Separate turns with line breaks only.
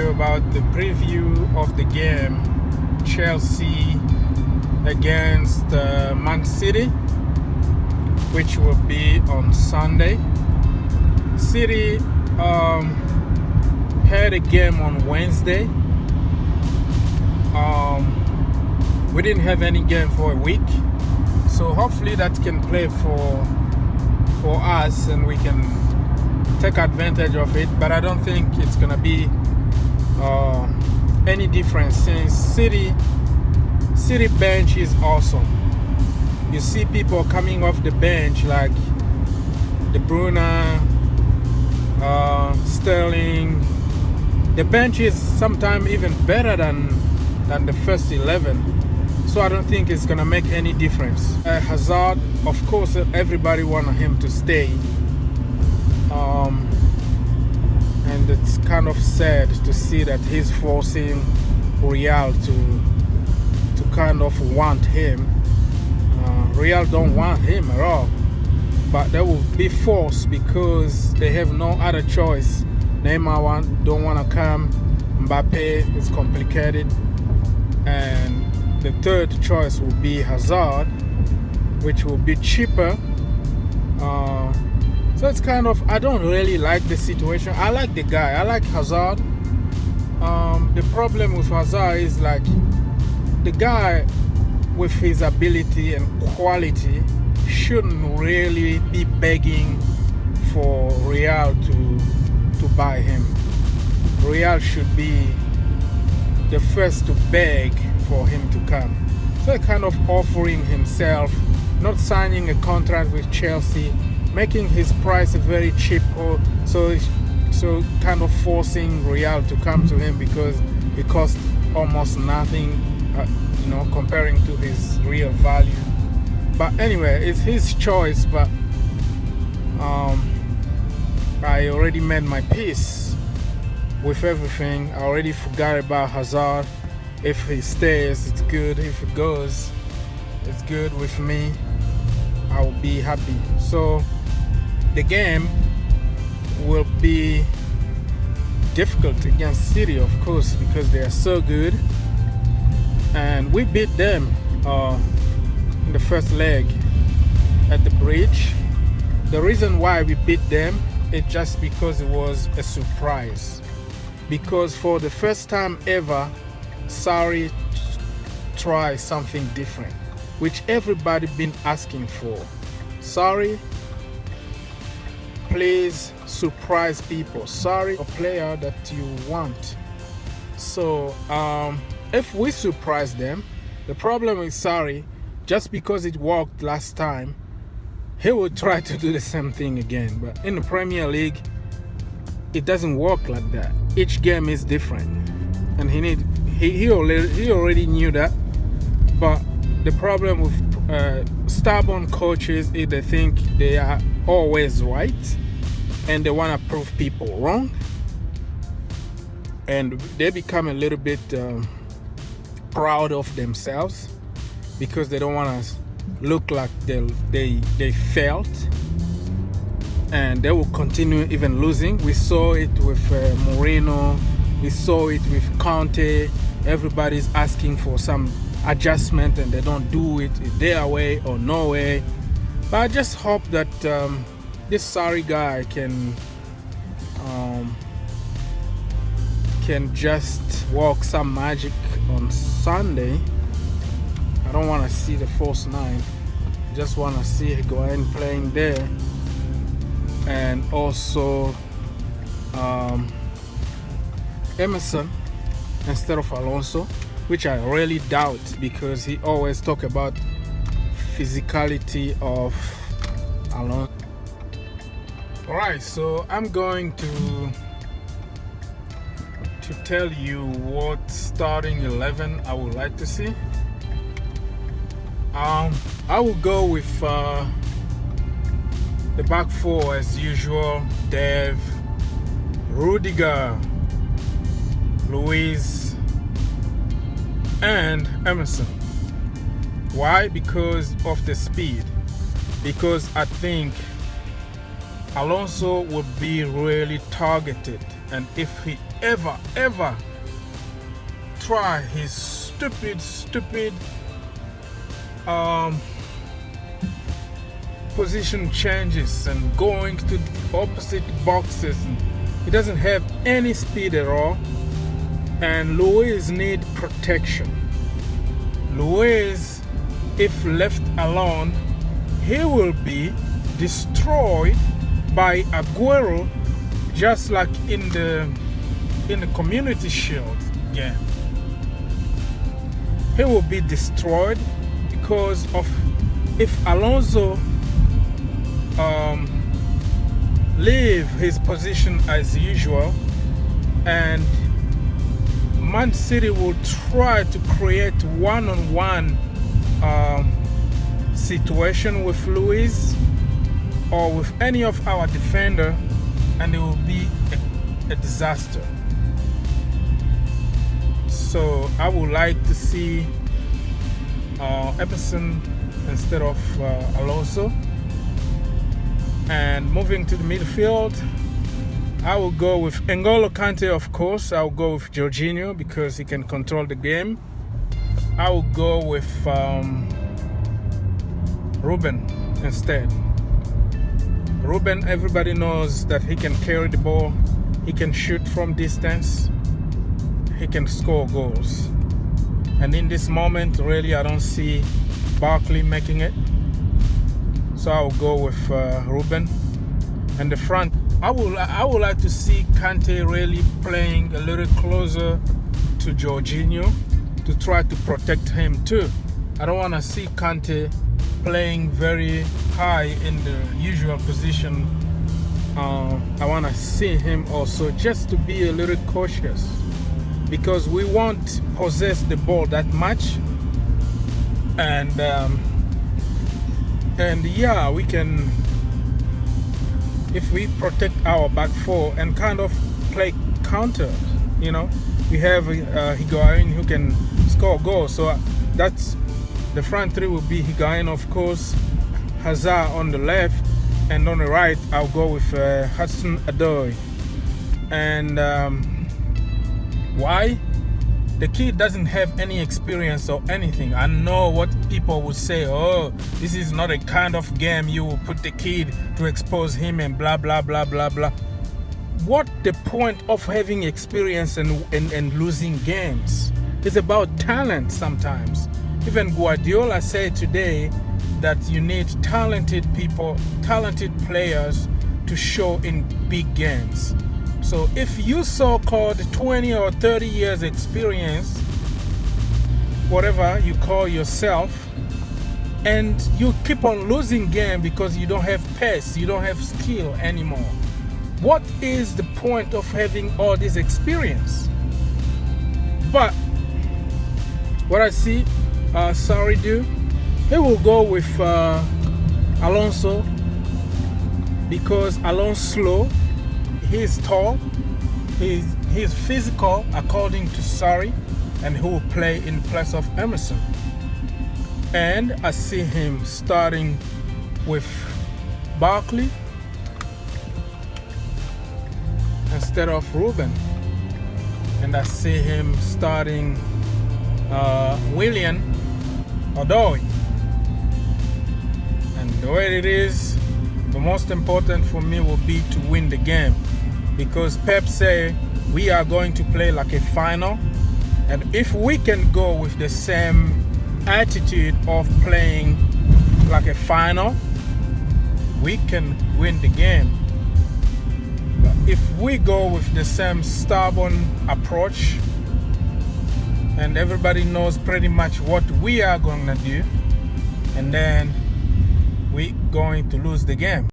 you about the preview of the game Chelsea against Man City, which will be on Sunday. City had a game on Wednesday. We didn't have any game for a week, so hopefully that can play for us and we can take advantage of it. But I don't think it's gonna be any difference, since City bench is awesome. You see people coming off the bench like De Bruyne, Sterling. The bench is sometimes even better than the first 11. So I don't think it's gonna make any difference. Hazard, of course, everybody wanted him to stay. And it's kind of sad to see that he's forcing Real to kind of want him. Real don't want him at all, but they will be forced because they have no other choice. Neymar don't want to come. Mbappe is complicated, and the third choice will be Hazard, which will be cheaper. So it's kind of, I don't really like the situation. I like the guy. I like Hazard. The problem with Hazard is like the guy with his ability and quality shouldn't really be begging for Real to buy him. Real should be the first to beg for him to come. So kind of offering himself, not signing a contract with Chelsea, making his price very cheap, or so kind of forcing Real to come to him because it costs almost nothing, comparing to his real value. But anyway, it's his choice. But I already made my peace with everything. I already forgot about Hazard. If he stays, it's good. If he goes, it's good with me. I will be happy. So the game will be difficult against City, of course, because they are so good, and we beat them in the first leg at the bridge. The reason why we beat them is just because it was a surprise, because for the first time ever Sarri tried something different, which everybody been asking for. Sarri, please surprise people. Sarri, a player that you want. So if we surprise them, the problem with Sarri, just because it worked last time, he will try to do the same thing again. But in the Premier League, it doesn't work like that. Each game is different, and he already knew that. But the problem with stubborn coaches is they think they are always right, and they want to prove people wrong, and they become a little bit proud of themselves because they don't want to look like they failed, and they will continue even losing. We saw it with Mourinho. We saw it with Conte. Everybody's asking for some adjustment and they don't do it their way or no way. But I just hope that this Sarri guy can just work some magic on Sunday. I don't want to see the false nine. Just want to see Higuain playing there, and also Emerson instead of Alonso, which I really doubt because he always talk about physicality of Alonso. Alright, so I'm going to tell you what starting 11 I would like to see. I will go with the back four as usual. Dev, Rudiger, Luis, and Emerson. Why? Because of the speed. Because I think Alonso would be really targeted, and if ever try his stupid position changes and going to the opposite boxes. He doesn't have any speed at all, and Luiz need protection. Luiz, if left alone, he will be destroyed by Aguero, just like in the Community Shield game. He will be destroyed because of if Alonso leave his position as usual, and Man City will try to create one-on-one situation with Luiz or with any of our defender, and it will be a disaster. So I would like to see Emerson instead of Alonso. And moving to the midfield, I will go with N'Golo Kante, of course. I will go with Jorginho because he can control the game. I will go with Ruben instead. Ruben, everybody knows that he can carry the ball, he can shoot from distance, he can score goals. And in this moment, really, I don't see Barkley making it. So I will go with Ruben. And the front, I would like to see Kante really playing a little closer to Jorginho to try to protect him too. I don't want to see Kante playing very high in the usual position. I want to see him also just to be a little cautious, because we won't possess the ball that much, and yeah, we can, if we protect our back four and kind of play counter, you know, we have Higuain who can score goals. So that's the front three will be Higuain, of course, Hazard on the left, and on the right I'll go with Hudson-Odoi. And why? The kid doesn't have any experience or anything. I know what people would say, oh, this is not a kind of game you will put the kid to expose him and blah, blah, blah, blah, blah. What the point of having experience and losing games? It's about talent sometimes. Even Guardiola said today that you need talented people, talented players to show in big games. So if you so-called 20 or 30 years experience, whatever you call yourself, and you keep on losing game because you don't have pace, you don't have skill anymore, what is the point of having all this experience? But what I see, sorry dude, he will go with Alonso, because Alonso's slow. He's tall, he's physical according to Sarri, and he will play in place of Emerson. And I see him starting with Barkley instead of Ruben. And I see him starting William Odoi. And the way it is, the most important for me will be to win the game. Because Pep said we are going to play like a final, and if we can go with the same attitude of playing like a final, we can win the game. But if we go with the same stubborn approach, and everybody knows pretty much what we are going to do, and then we're going to lose the game.